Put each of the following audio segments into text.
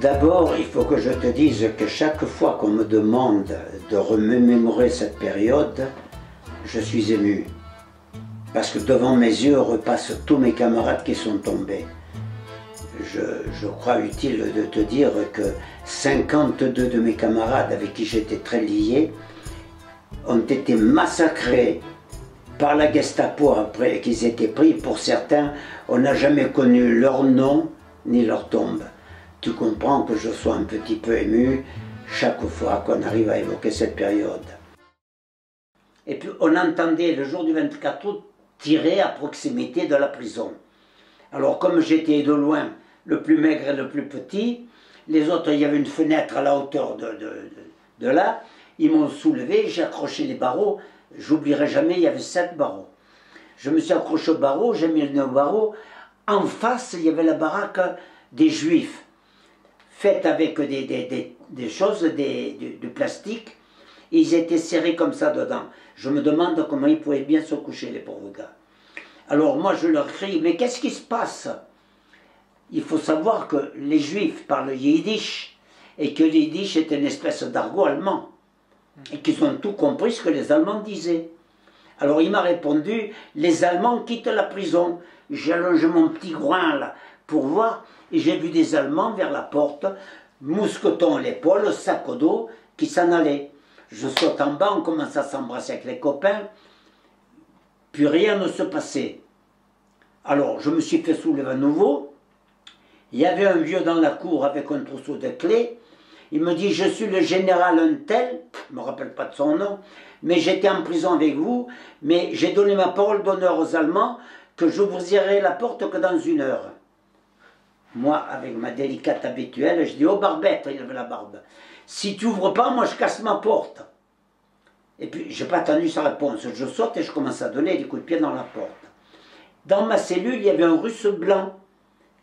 D'abord, il faut que je te dise que chaque fois qu'on me demande de remémorer cette période, je suis ému. Parce que devant mes yeux repassent tous mes camarades qui sont tombés. Je crois utile de te dire que 52 de mes camarades avec qui j'étais très lié ont été massacrés par la Gestapo après qu'ils étaient pris. Pour certains, on n'a jamais connu leur nom ni leur tombe. Tu comprends que je sois un petit peu ému chaque fois qu'on arrive à évoquer cette période. Et puis on entendait le jour du 24 août tirer à proximité de la prison. Alors comme j'étais de loin le plus maigre et le plus petit, les autres, il y avait une fenêtre à la hauteur de là, ils m'ont soulevé, j'ai accroché les barreaux, j'oublierai jamais, il y avait 7 barreaux. Je me suis accroché au barreau, j'ai mis le nez au barreau, en face il y avait la baraque des Juifs, faite avec des choses, du plastique, et ils étaient serrés comme ça dedans. Je me demande comment ils pouvaient bien se coucher, les pauvres gars. Alors moi je leur crie, mais qu'est-ce qui se passe? Il faut savoir que les Juifs parlent yiddish, et que le yiddish est une espèce d'argot allemand, et qu'ils ont tout compris ce que les Allemands disaient. Alors il m'a répondu, les Allemands quittent la prison. J'ai allongé mon petit groin là pour voir, et j'ai vu des Allemands vers la porte, mousqueton à l'épaule, sac au dos, qui s'en allaient. Je saute en bas, on commence à s'embrasser avec les copains, puis rien ne se passait. Alors je me suis fait soulever à nouveau. Il y avait un vieux dans la cour avec un trousseau de clés. Il me dit, je suis le général un tel, je ne me rappelle pas de son nom, mais j'étais en prison avec vous, mais j'ai donné ma parole d'honneur aux Allemands que je vous ouvrirai la porte que dans 1 heure. Moi, avec ma délicate habituelle, je dis, oh Barbette, il avait la barbe, si tu n'ouvres pas, moi je casse ma porte. Et puis, je n'ai pas attendu sa réponse, je saute et je commence à donner des coups de pied dans la porte. Dans ma cellule, il y avait un Russe blanc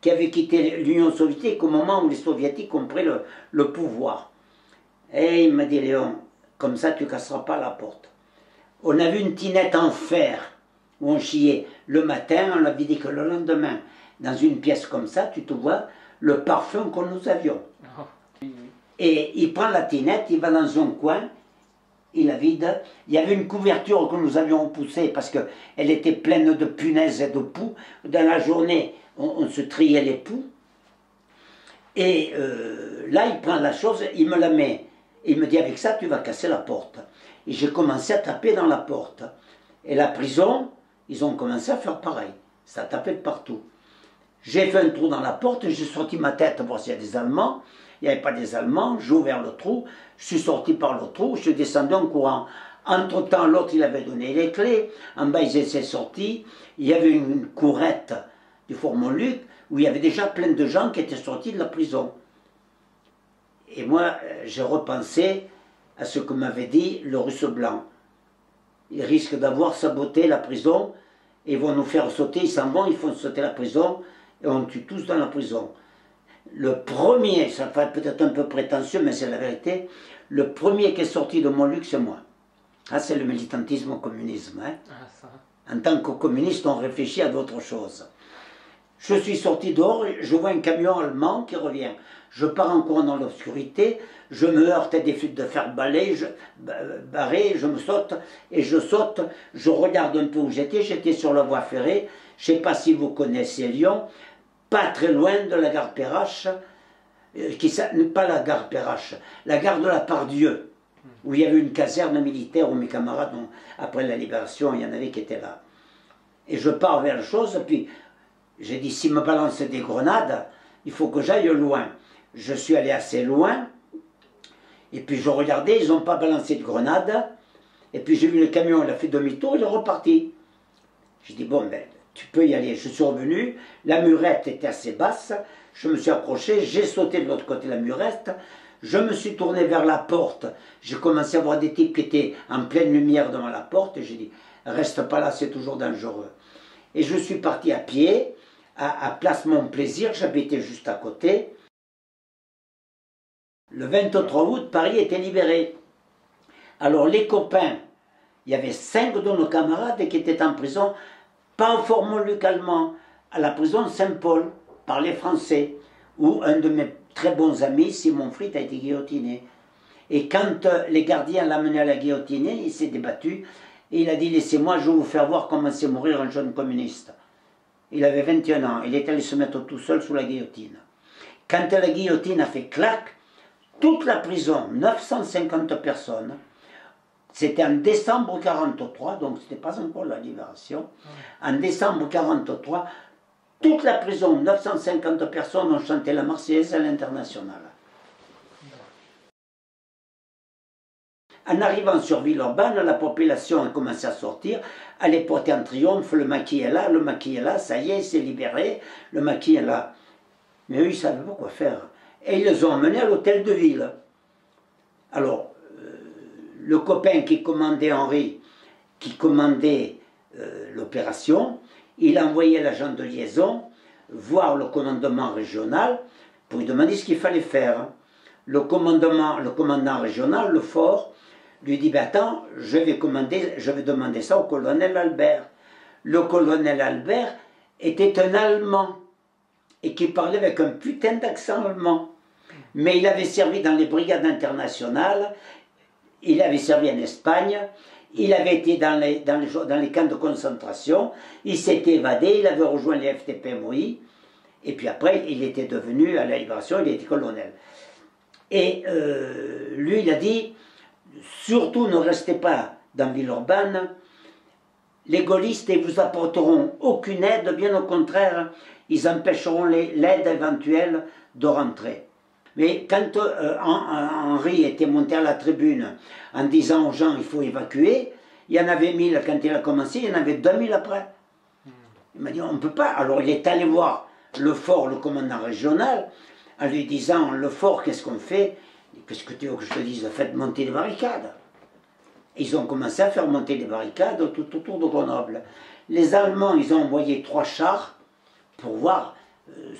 qui avait quitté l'Union soviétique au moment où les soviétiques ont pris le pouvoir. Et il m'a dit, Léon, comme ça tu ne casseras pas la porte. On a vu une tinette en fer où on chiait. Le matin, on avait dit que le lendemain, dans une pièce comme ça, tu te vois le parfum que nous avions. Et il prend la tinette, il va dans un coin, il la vide. Il y avait une couverture que nous avions repoussée parce qu'elle était pleine de punaises et de poux. Dans la journée, on se triait les poux. Et là, il prend la chose, il me la met. Il me dit, avec ça, tu vas casser la porte. Et j'ai commencé à taper dans la porte. Et la prison, ils ont commencé à faire pareil. Ça tapait de partout. J'ai fait un trou dans la porte, j'ai sorti ma tête pour voir s'il y a des Allemands. Il n'y avait pas des Allemands, j'ai ouvert le trou, je suis sorti par le trou, je suis descendu en courant. Entre-temps, l'autre, il avait donné les clés. En bas, ils étaient sortis. Il y avait une courette du Fort Montluc où il y avait déjà plein de gens qui étaient sortis de la prison. Et moi, j'ai repensé à ce que m'avait dit le Russe blanc. Ils risquent d'avoir saboté la prison et ils vont nous faire sauter, ils s'en vont, ils font sauter la prison et on tue tous dans la prison. Le premier, ça fait peut-être un peu prétentieux, mais c'est la vérité, le premier qui est sorti de Montluc, c'est moi. Ah, c'est le militantisme au communisme. Hein. Ah, ça. En tant que communiste, on réfléchit à d'autres choses. Je suis sorti dehors, je vois un camion allemand qui revient. Je pars en courant dans l'obscurité, je me heurte à des fuites de fer barrées, je me saute, et je saute, je regarde un peu où j'étais sur la voie ferrée, je ne sais pas si vous connaissez Lyon, pas très loin de la gare Perrache, pas la gare Perrache, la gare de la Pardieu, où il y avait une caserne militaire où mes camarades, après la libération, il y en avait qui étaient là. Et je pars vers la chose, puis j'ai dit, s'ils me balancent des grenades, il faut que j'aille loin. Je suis allé assez loin, et puis je regardais, ils n'ont pas balancé de grenades, et puis j'ai vu le camion, il a fait demi-tour, il est reparti. J'ai dit, bon, ben, tu peux y aller. Je suis revenu, la murette était assez basse, je me suis approché, j'ai sauté de l'autre côté de la murette, je me suis tourné vers la porte, j'ai commencé à voir des types qui étaient en pleine lumière devant la porte, et j'ai dit, reste pas là, c'est toujours dangereux. Et je suis parti à pied, à Place Mon Plaisir, j'habitais juste à côté. Le 23 août, Paris était libéré. Alors les copains, il y avait 5 de nos camarades qui étaient en prison, pas au Fort Montluc allemand, à la prison Saint-Paul, par les Français, où un de mes très bons amis, Simon Fried a été guillotiné. Et quand les gardiens l'ont amené à la guillotiner, il s'est débattu. Et il a dit, laissez-moi, je vais vous faire voir comment c'est mourir un jeune communiste. Il avait 21 ans, il est allé se mettre tout seul sous la guillotine. Quand la guillotine a fait clac, toute la prison, 950 personnes, c'était en décembre 1943, donc ce n'était pas encore la libération, en décembre 1943, toute la prison, 950 personnes ont chanté la Marseillaise à l'international. En arrivant sur Villeurbanne, la population a commencé à sortir, à les porter en triomphe, le maquis est là, ça y est, il s'est libéré, le maquis est là. Mais eux, ils ne savaient pas quoi faire. Et ils les ont emmenés à l'hôtel de ville. Alors, le copain qui commandait Henri, qui commandait l'opération, il a envoyé l'agent de liaison voir le commandement régional pour lui demander ce qu'il fallait faire. Le commandant régional, le fort, lui dit, ben attends, je vais demander ça au colonel Albert. Le colonel Albert était un Allemand et qui parlait avec un putain d'accent allemand. Mais il avait servi dans les brigades internationales, il avait servi en Espagne, il avait été dans les camps de concentration, il s'était évadé, il avait rejoint les FTP-MOI, et puis après, il était devenu, à la Libération, il était colonel. Et lui, il a dit, surtout ne restez pas dans Villeurbanne, les gaullistes ne vous apporteront aucune aide, bien au contraire, ils empêcheront l'aide éventuelle de rentrer. Mais quand Henri était monté à la tribune en disant aux gens il faut évacuer, il y en avait 1000 quand il a commencé, il y en avait 2000 après. Il m'a dit on ne peut pas. Alors il est allé voir le fort, le commandant régional, en lui disant le fort, qu'est-ce qu'on fait? Qu'est-ce que tu veux que je te dise? Faites monter des barricades. Ils ont commencé à faire monter des barricades tout autour de Grenoble. Les Allemands, ils ont envoyé 3 chars pour voir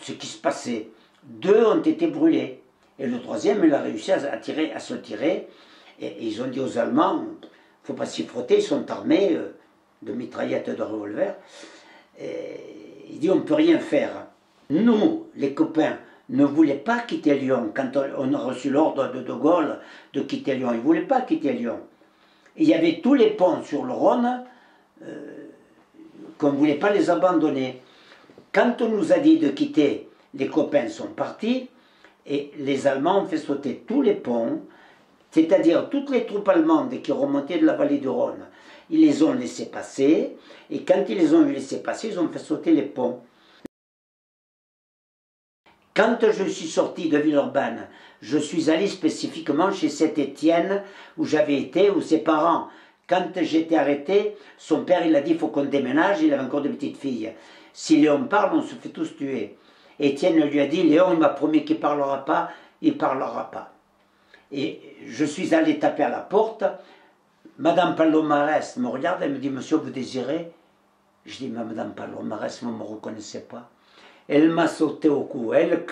ce qui se passait. 2 ont été brûlés. Et le 3e, il a réussi à se tirer. Et ils ont dit aux Allemands, il ne faut pas s'y frotter, ils sont armés de mitraillettes et de revolvers. Et il dit, on ne peut rien faire. Nous, les copains, ne voulaient pas quitter Lyon. Quand on a reçu l'ordre de Gaulle de quitter Lyon, ils ne voulaient pas quitter Lyon. Et il y avait tous les ponts sur le Rhône qu'on ne voulait pas les abandonner. Quand on nous a dit de quitter, les copains sont partis et les Allemands ont fait sauter tous les ponts, c'est-à-dire toutes les troupes allemandes qui remontaient de la vallée du Rhône. Ils les ont laissés passer et quand ils les ont laissés passer, ils ont fait sauter les ponts. Quand je suis sorti de Villeurbanne, je suis allé spécifiquement chez cet Étienne où j'avais été, où ses parents, quand j'étais arrêté, son père il a dit il faut qu'on déménage, il avait encore de petites filles. Si Léon parle, on se fait tous tuer. Étienne lui a dit Léon il m'a promis qu'il ne parlera pas, il ne parlera pas. Et je suis allé taper à la porte, Madame Palomares me regarde, elle me dit monsieur vous désirez? Je dis mais Madame Palomares vous ne me reconnaissez pas. Elle m'a sauté au cou, elle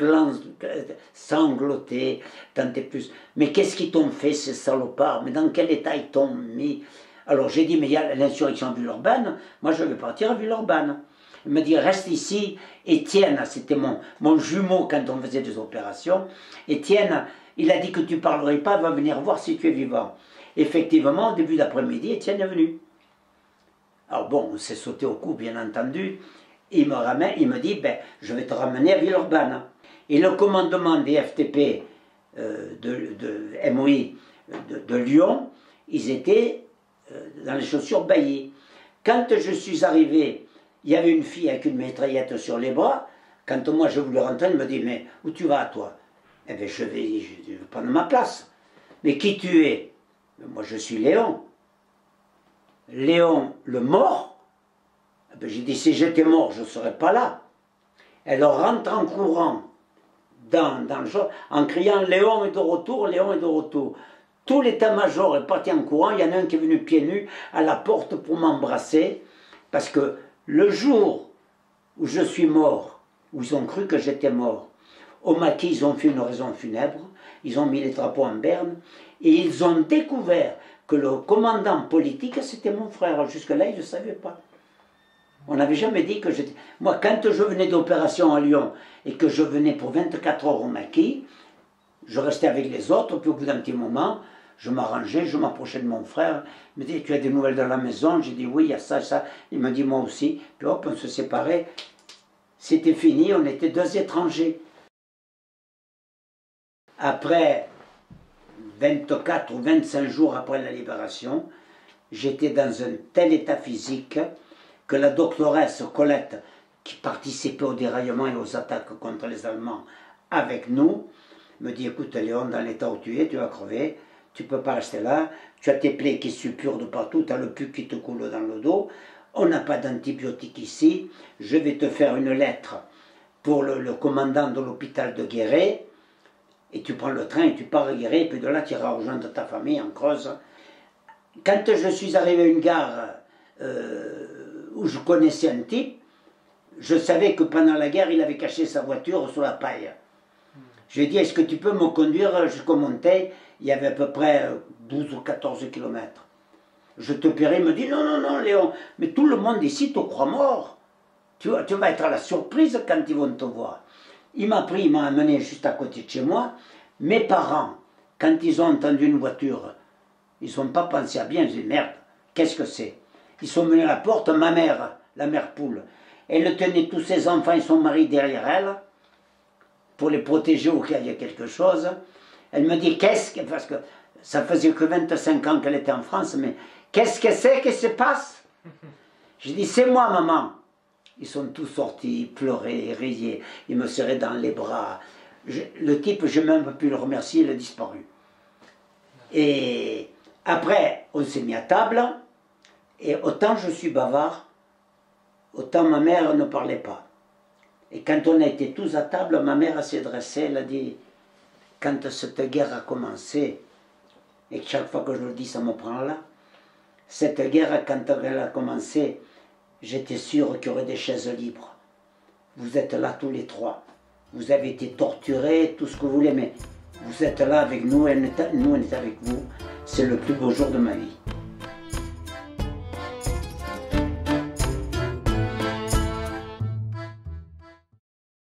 sanglotait, tant et plus. Mais qu'est-ce qu'ils t'ont fait ces salopards? Mais dans quel état ils t'ont mis? Alors j'ai dit, mais il y a l'insurrection à Villeurbanne, moi je vais partir à Villeurbanne. Il m'a dit, reste ici. Étienne, c'était mon jumeau quand on faisait des opérations. Étienne, il a dit que tu ne parlerais pas, va venir voir si tu es vivant. Effectivement, au début d'après-midi, Étienne est venu. Alors bon, on s'est sauté au cou, bien entendu. Il me ramène, il me dit, ben, je vais te ramener à Villeurbanne. Et le commandement des FTP de MOI de Lyon, ils étaient dans les chaussures baillies. Quand je suis arrivé, il y avait une fille avec une mitraillette sur les bras. Quand moi je voulais rentrer, elle me dit, mais où tu vas toi? Eh bien je vais prendre ma place. Mais qui tu es? Moi je suis Léon. Léon le mort? J'ai dit, si j'étais mort, je ne serais pas là. Elle rentre en courant dans le jour, en criant, Léon est de retour, Léon est de retour. Tout l'état-major est parti en courant, il y en a un qui est venu pieds nus à la porte pour m'embrasser, parce que le jour où je suis mort, où ils ont cru que j'étais mort, au maquis, ils ont fait une raison funèbre, ils ont mis les drapeaux en berne, et ils ont découvert que le commandant politique, c'était mon frère. Jusque-là, ils ne savaient pas. On n'avait jamais dit que j'étais... Moi, quand je venais d'opération à Lyon et que je venais pour 24 heures au maquis, Je restais avec les autres, puis au bout d'un petit moment, je m'arrangeais, je m'approchais de mon frère. Il me dit, tu as des nouvelles de la maison? J'ai dit, oui, il y a ça, ça. Il m'a dit, moi aussi. Puis hop, on se séparait. C'était fini, on était deux étrangers. Après 24 ou 25 jours après la libération, j'étais dans un tel état physique que la doctoresse Colette, qui participait au déraillement et aux attaques contre les Allemands avec nous, me dit, écoute Léon, dans l'état où tu es, tu vas crever, tu ne peux pas rester là, tu as tes plaies qui suppurent de partout, tu as le pus qui te coule dans le dos, on n'a pas d'antibiotiques ici, je vais te faire une lettre pour le commandant de l'hôpital de Guéret, et tu prends le train et tu pars à Guéret, et puis de là tu iras rejoindre ta famille en Creuse. Quand je suis arrivé à une gare où je connaissais un type, je savais que pendant la guerre, il avait caché sa voiture sous la paille. Je lui ai dit, est-ce que tu peux me conduire jusqu'au Monteil? Il y avait à peu près 12 ou 14 kilomètres. Je te paierai. Il me dit, non, non, non, Léon, mais tout le monde ici te croit mort. Tu vas être à la surprise quand ils vont te voir. Il m'a pris, il m'a amené juste à côté de chez moi. Mes parents, quand ils ont entendu une voiture, ils n'ont pas pensé à bien. Ils ont dit, merde, qu'est-ce que c'est? Ils sont venus à la porte, ma mère, la mère poule, elle tenait tous ses enfants et son mari derrière elle, pour les protéger au cas où il y a quelque chose. Elle me dit, qu'est-ce que... Parce que ça faisait que 25 ans qu'elle était en France, mais qu'est-ce que c'est qui se passe? J'ai dit, c'est moi, maman. Ils sont tous sortis, ils pleuraient, ils riaient, ils me serraient dans les bras. Le type, je n'ai même pas pu le remercier, il a disparu. Et après, on s'est mis à table, et autant je suis bavard, autant ma mère ne parlait pas. Et quand on a été tous à table, ma mère s'est dressée, elle a dit, quand cette guerre a commencé, et chaque fois que je le dis, ça me prend là, cette guerre, quand elle a commencé, j'étais sûr qu'il y aurait des chaises libres. Vous êtes là tous les trois. Vous avez été torturés, tout ce que vous voulez, mais vous êtes là avec nous, et nous on est avec vous. C'est le plus beau jour de ma vie.